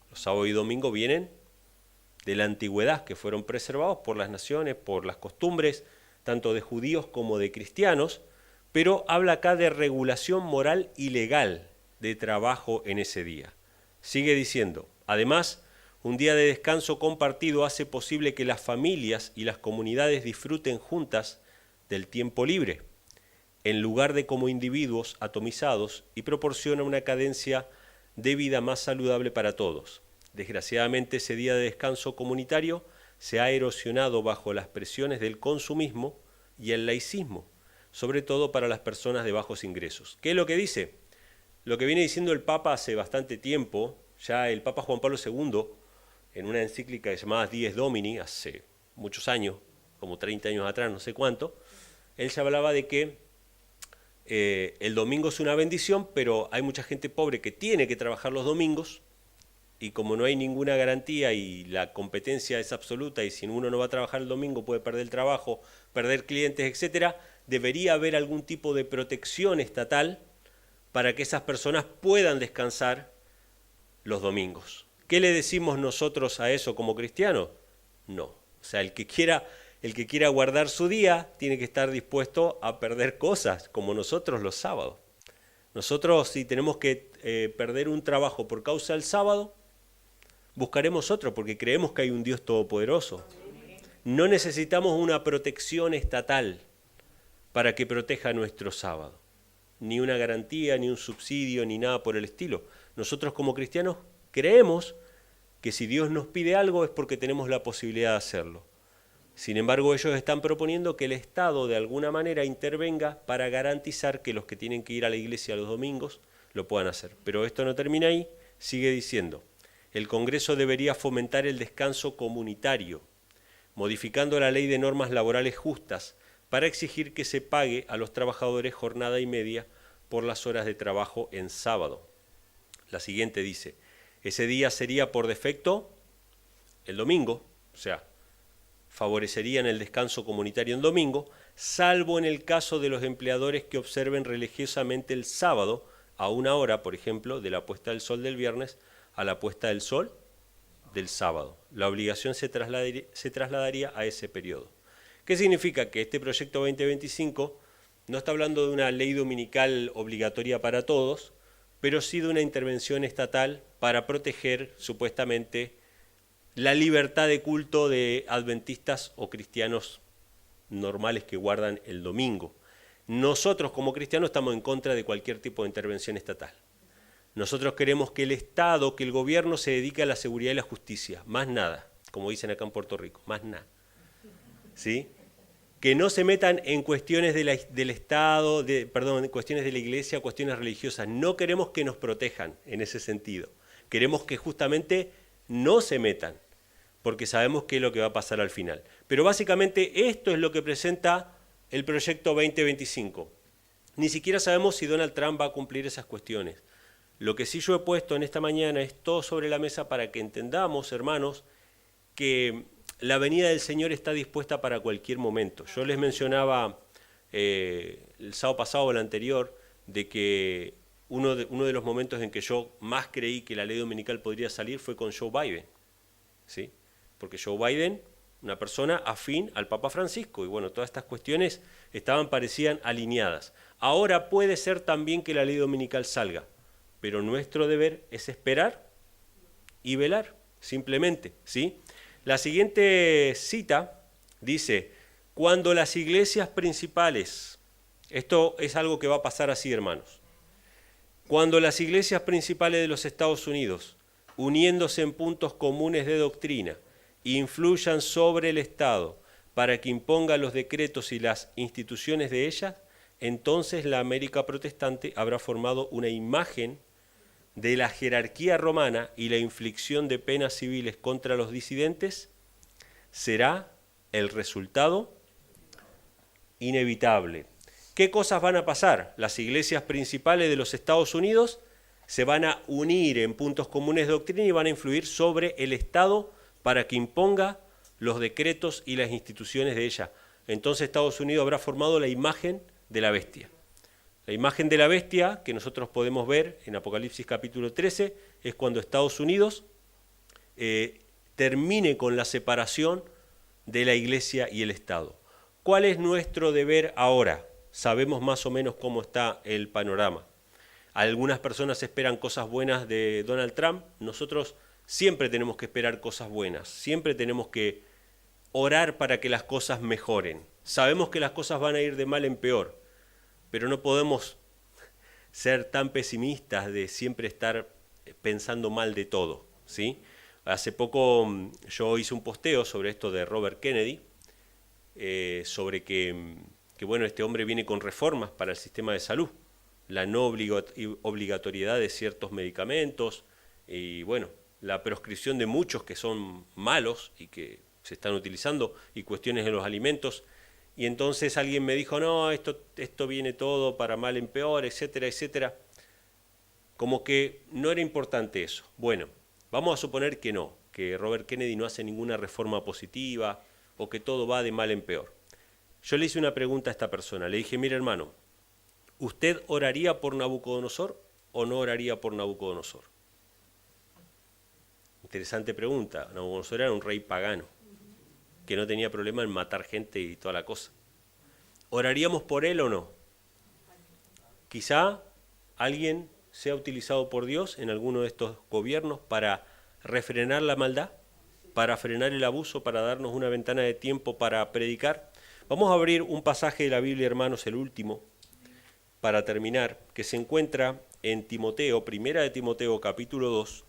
Speaker 1: Los sábados y domingos vienen de la antigüedad, que fueron preservados por las naciones, por las costumbres, tanto de judíos como de cristianos, pero habla acá de regulación moral y legal de trabajo en ese día. Sigue diciendo, además, un día de descanso compartido hace posible que las familias y las comunidades disfruten juntas del tiempo libre, en lugar de como individuos atomizados, y proporciona una cadencia de vida más saludable para todos. Desgraciadamente, ese día de descanso comunitario se ha erosionado bajo las presiones del consumismo y el laicismo, sobre todo para las personas de bajos ingresos. ¿Qué es lo que dice? Lo que viene diciendo el Papa hace bastante tiempo, ya el Papa Juan Pablo II, en una encíclica llamada Dies Domini, hace muchos años, como 30 años atrás, no sé cuánto, él ya hablaba de que el domingo es una bendición, pero hay mucha gente pobre que tiene que trabajar los domingos, y como no hay ninguna garantía y la competencia es absoluta, y si uno no va a trabajar el domingo puede perder el trabajo, perder clientes, etcétera, debería haber algún tipo de protección estatal para que esas personas puedan descansar los domingos. ¿Qué le decimos nosotros a eso como cristianos? No. O sea, el que quiera guardar su día tiene que estar dispuesto a perder cosas, como nosotros los sábados. Nosotros, si tenemos que perder un trabajo por causa del sábado, buscaremos otro, porque creemos que hay un Dios todopoderoso. No necesitamos una protección estatal para que proteja nuestro sábado. Ni una garantía, ni un subsidio, ni nada por el estilo. Nosotros como cristianos creemos que si Dios nos pide algo es porque tenemos la posibilidad de hacerlo. Sin embargo, ellos están proponiendo que el Estado de alguna manera intervenga para garantizar que los que tienen que ir a la iglesia los domingos lo puedan hacer. Pero esto no termina ahí, sigue diciendo, el Congreso debería fomentar el descanso comunitario, modificando la ley de normas laborales justas para exigir que se pague a los trabajadores jornada y media por las horas de trabajo en sábado. La siguiente dice, ese día sería por defecto el domingo, o sea, favorecerían el descanso comunitario en domingo, salvo en el caso de los empleadores que observen religiosamente el sábado a una hora, por ejemplo, de la puesta del sol del viernes a la puesta del sol del sábado. La obligación se trasladaría a ese periodo. ¿Qué significa? Que este proyecto 2025 no está hablando de una ley dominical obligatoria para todos, pero sí de una intervención estatal para proteger, supuestamente, la libertad de culto de adventistas o cristianos normales que guardan el domingo. Nosotros como cristianos estamos en contra de cualquier tipo de intervención estatal. Nosotros queremos que el Estado, que el gobierno se dedique a la seguridad y la justicia, más nada, como dicen acá en Puerto Rico, más nada. ¿Sí? Que no se metan en cuestiones del Estado, en cuestiones de la Iglesia, cuestiones religiosas. No queremos que nos protejan en ese sentido. Queremos que justamente no se metan, porque sabemos qué es lo que va a pasar al final. Pero básicamente esto es lo que presenta el proyecto 2025. Ni siquiera sabemos si Donald Trump va a cumplir esas cuestiones. Lo que sí yo he puesto en esta mañana es todo sobre la mesa para que entendamos, hermanos, que la venida del Señor está dispuesta para cualquier momento. Yo les mencionaba el sábado pasado o el anterior de que uno de los momentos en que yo más creí que la ley dominical podría salir fue con Joe Biden, ¿sí? Porque Joe Biden, una persona afín al Papa Francisco, y bueno, todas estas cuestiones parecían alineadas. Ahora puede ser también que la ley dominical salga, pero nuestro deber es esperar y velar, simplemente, ¿sí? La siguiente cita dice, cuando las iglesias principales, esto es algo que va a pasar así, hermanos, cuando las iglesias principales de los Estados Unidos, uniéndose en puntos comunes de doctrina, influyan sobre el Estado para que imponga los decretos y las instituciones de ellas, entonces la América protestante habrá formado una imagen de la jerarquía romana y la inflicción de penas civiles contra los disidentes será el resultado inevitable. ¿Qué cosas van a pasar? Las iglesias principales de los Estados Unidos se van a unir en puntos comunes de doctrina y van a influir sobre el Estado para que imponga los decretos y las instituciones de ella. Entonces Estados Unidos habrá formado la imagen de la bestia. La imagen de la bestia que nosotros podemos ver en Apocalipsis capítulo 13 es cuando Estados Unidos termine con la separación de la iglesia y el Estado. ¿Cuál es nuestro deber ahora? Sabemos más o menos cómo está el panorama. Algunas personas esperan cosas buenas de Donald Trump. Nosotros siempre tenemos que esperar cosas buenas. Siempre tenemos que orar para que las cosas mejoren. Sabemos que las cosas van a ir de mal en peor, pero no podemos ser tan pesimistas de siempre estar pensando mal de todo, ¿sí? Hace poco yo hice un posteo sobre esto de Robert Kennedy, sobre que bueno, este hombre viene con reformas para el sistema de salud, la no obligatoriedad de ciertos medicamentos y bueno, la proscripción de muchos que son malos y que se están utilizando y cuestiones de los alimentos. Y entonces alguien me dijo, no, esto viene todo para mal en peor, etcétera, etcétera. Como que no era importante eso. Bueno, vamos a suponer que no, que Robert Kennedy no hace ninguna reforma positiva o que todo va de mal en peor. Yo le hice una pregunta a esta persona, le dije, mire hermano, ¿usted oraría por Nabucodonosor o no oraría por Nabucodonosor? Interesante pregunta. Nabucodonosor era un rey pagano que no tenía problema en matar gente y toda la cosa. ¿Oraríamos por él o no? Quizá alguien sea utilizado por Dios en alguno de estos gobiernos para refrenar la maldad, para frenar el abuso, para darnos una ventana de tiempo para predicar. Vamos a abrir un pasaje de la Biblia, hermanos, el último, para terminar, que se encuentra en Timoteo, primera de Timoteo, capítulo 2,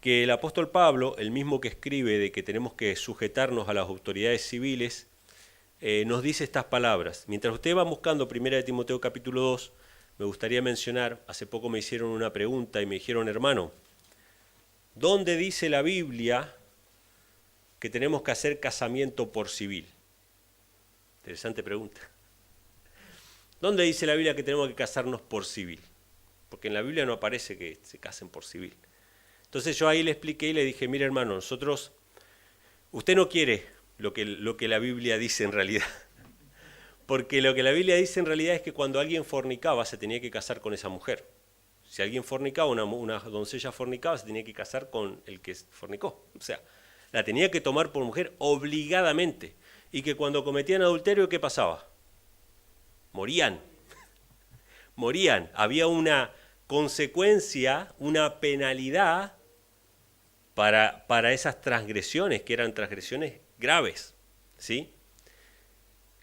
Speaker 1: que el apóstol Pablo, el mismo que escribe de que tenemos que sujetarnos a las autoridades civiles, nos dice estas palabras. Mientras ustedes van buscando 1 de Timoteo capítulo 2, me gustaría mencionar, hace poco me hicieron una pregunta y me dijeron, hermano, ¿dónde dice la Biblia que tenemos que hacer casamiento por civil? Interesante pregunta. ¿Dónde dice la Biblia que tenemos que casarnos por civil? Porque en la Biblia no aparece que se casen por civil. Entonces yo ahí le expliqué y le dije, mire hermano, usted no quiere lo que la Biblia dice en realidad. Porque lo que la Biblia dice en realidad es que cuando alguien fornicaba se tenía que casar con esa mujer. Si alguien fornicaba, una doncella fornicaba, se tenía que casar con el que fornicó. O sea, la tenía que tomar por mujer obligadamente. Y que cuando cometían adulterio, ¿qué pasaba? Morían. Morían. Había una consecuencia, una penalidad para esas transgresiones, que eran transgresiones graves, ¿sí?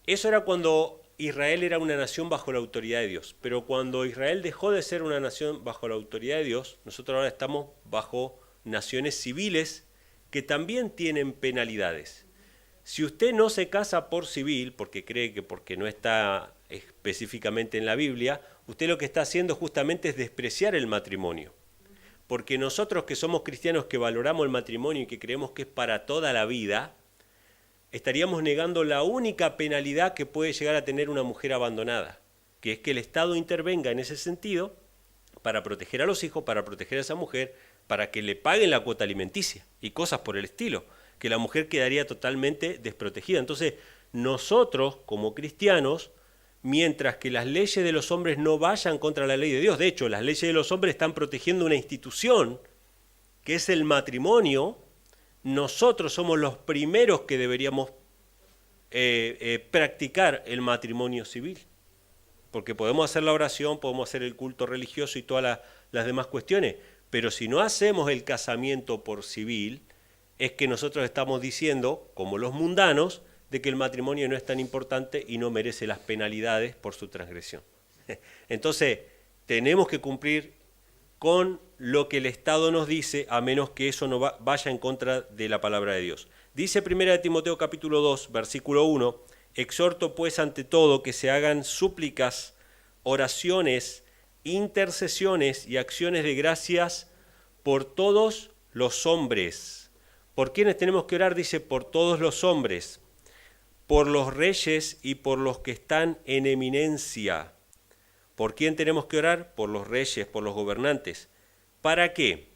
Speaker 1: Eso era cuando Israel era una nación bajo la autoridad de Dios, pero cuando Israel dejó de ser una nación bajo la autoridad de Dios, nosotros ahora estamos bajo naciones civiles que también tienen penalidades. Si usted no se casa por civil, porque cree que porque no está específicamente en la Biblia, usted lo que está haciendo justamente es despreciar el matrimonio. Porque nosotros que somos cristianos que valoramos el matrimonio y que creemos que es para toda la vida, estaríamos negando la única penalidad que puede llegar a tener una mujer abandonada, que es que el Estado intervenga en ese sentido para proteger a los hijos, para proteger a esa mujer, para que le paguen la cuota alimenticia y cosas por el estilo, que la mujer quedaría totalmente desprotegida. Entonces, nosotros como cristianos, mientras que las leyes de los hombres no vayan contra la ley de Dios, de hecho, las leyes de los hombres están protegiendo una institución que es el matrimonio, nosotros somos los primeros que deberíamos practicar el matrimonio civil, porque podemos hacer la oración, podemos hacer el culto religioso y todas las demás cuestiones, pero si no hacemos el casamiento por civil, es que nosotros estamos diciendo, como los mundanos, de que el matrimonio no es tan importante y no merece las penalidades por su transgresión. Entonces, tenemos que cumplir con lo que el Estado nos dice, a menos que eso no vaya en contra de la palabra de Dios. Dice 1 de Timoteo capítulo 2, versículo 1, exhorto pues ante todo que se hagan súplicas, oraciones, intercesiones y acciones de gracias por todos los hombres. ¿Por quiénes tenemos que orar? Dice, por todos los hombres, por los reyes y por los que están en eminencia. ¿Por quién tenemos que orar? Por los reyes, por los gobernantes. ¿Para qué?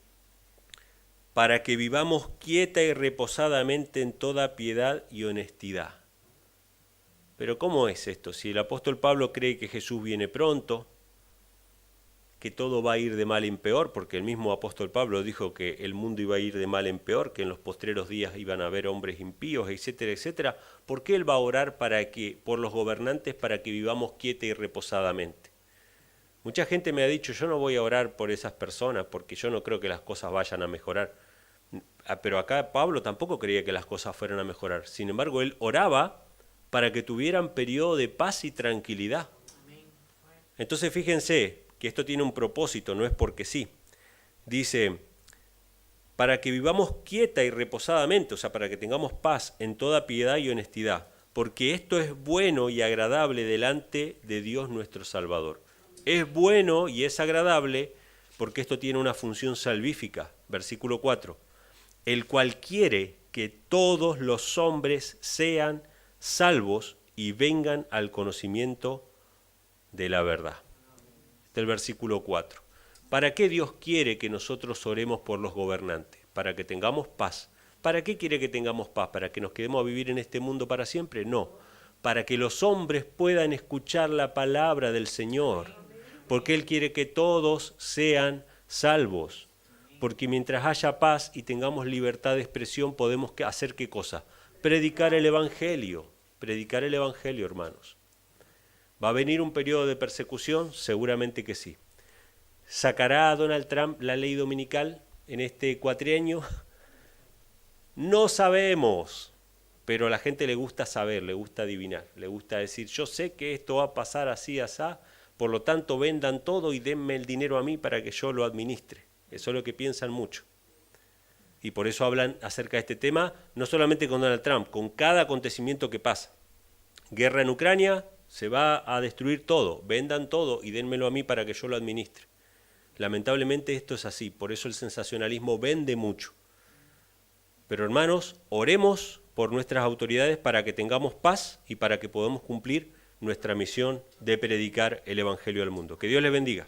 Speaker 1: Para que vivamos quieta y reposadamente en toda piedad y honestidad. Pero ¿cómo es esto? Si el apóstol Pablo cree que Jesús viene pronto, que todo va a ir de mal en peor, porque el mismo apóstol Pablo dijo que el mundo iba a ir de mal en peor, que en los postreros días iban a haber hombres impíos, etcétera, etcétera. ¿Por qué él va a orar por los gobernantes para que vivamos quieta y reposadamente? Mucha gente me ha dicho, yo no voy a orar por esas personas porque yo no creo que las cosas vayan a mejorar. Pero acá Pablo tampoco creía que las cosas fueran a mejorar. Sin embargo, él oraba para que tuvieran periodo de paz y tranquilidad. Entonces fíjense que esto tiene un propósito, no es porque sí. Dice, para que vivamos quieta y reposadamente, o sea, para que tengamos paz en toda piedad y honestidad, porque esto es bueno y agradable delante de Dios nuestro Salvador. Es bueno y es agradable porque esto tiene una función salvífica. Versículo 4. El cual quiere que todos los hombres sean salvos y vengan al conocimiento de la verdad. Este es el versículo 4. ¿Para qué Dios quiere que nosotros oremos por los gobernantes? Para que tengamos paz. ¿Para qué quiere que tengamos paz? ¿Para que nos quedemos a vivir en este mundo para siempre? No. Para que los hombres puedan escuchar la palabra del Señor. Porque Él quiere que todos sean salvos. Porque mientras haya paz y tengamos libertad de expresión, podemos hacer ¿qué cosa? Predicar el Evangelio. Predicar el Evangelio, hermanos. ¿Va a venir un periodo de persecución? Seguramente que sí. ¿Sacará a Donald Trump la ley dominical en este cuatrienio? No sabemos, pero a la gente le gusta saber, le gusta adivinar, le gusta decir, yo sé que esto va a pasar así, asá, por lo tanto vendan todo y denme el dinero a mí para que yo lo administre. Eso es lo que piensan mucho. Y por eso hablan acerca de este tema, no solamente con Donald Trump, con cada acontecimiento que pasa. Guerra en Ucrania, se va a destruir todo, vendan todo y dénmelo a mí para que yo lo administre. Lamentablemente esto es así, por eso el sensacionalismo vende mucho. Pero hermanos, oremos por nuestras autoridades para que tengamos paz y para que podamos cumplir nuestra misión de predicar el Evangelio al mundo. Que Dios les bendiga.